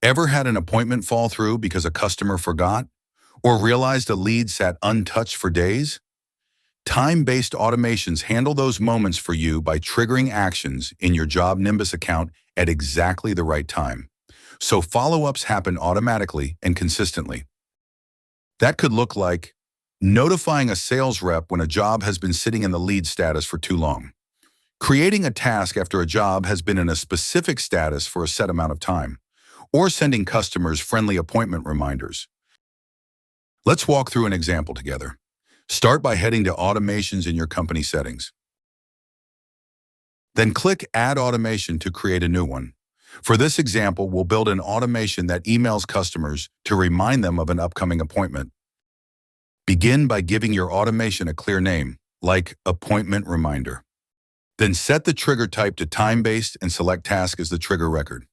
Ever had an appointment fall through because a customer forgot? Or realized a lead sat untouched for days? Time-based automations handle those moments for you by triggering actions in your JobNimbus account at exactly the right time. So follow-ups happen automatically and consistently. That could look like notifying a sales rep when a job has been sitting in the lead status for too long, creating a task after a job has been in a specific status for a set amount of time, or sending customers friendly appointment reminders. Let's walk through an example together. Start by heading to Automations in your company settings. Then click Add Automation to create a new one. For this example, we'll build an automation that emails customers to remind them of an upcoming appointment. Begin by giving your automation a clear name, like Appointment Reminder. Then set the trigger type to time-based and select Task as the trigger record.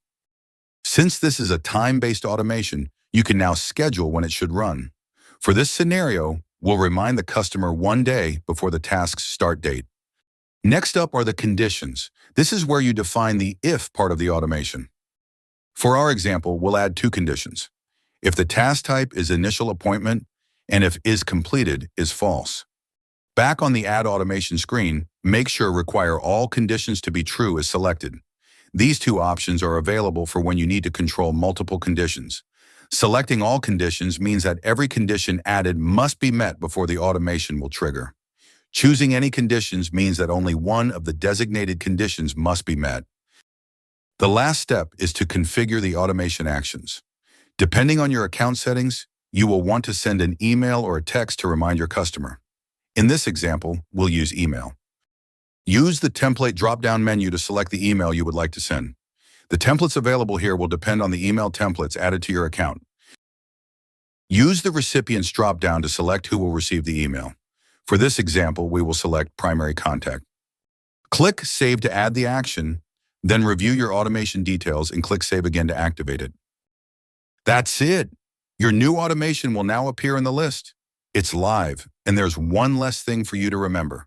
Since this is a time-based automation, you can now schedule when it should run. For this scenario, we'll remind the customer 1 day before the task's start date. Next up are the conditions. This is where you define the if part of the automation. For our example, we'll add 2 conditions. If the task type is initial appointment, and if is completed is false. Back on the Add Automation screen, make sure Require All Conditions to be True is selected. These 2 options are available for when you need to control multiple conditions. Selecting all conditions means that every condition added must be met before the automation will trigger. Choosing any conditions means that only one of the designated conditions must be met. The last step is to configure the automation actions. Depending on your account settings, you will want to send an email or a text to remind your customer. In this example, we'll use email. Use the template drop-down menu to select the email you would like to send. The templates available here will depend on the email templates added to your account. Use the recipient's drop-down to select who will receive the email. For this example, we will select primary contact. Click Save to add the action, then review your automation details and click Save again to activate it. That's it! Your new automation will now appear in the list. It's live, and there's one less thing for you to remember.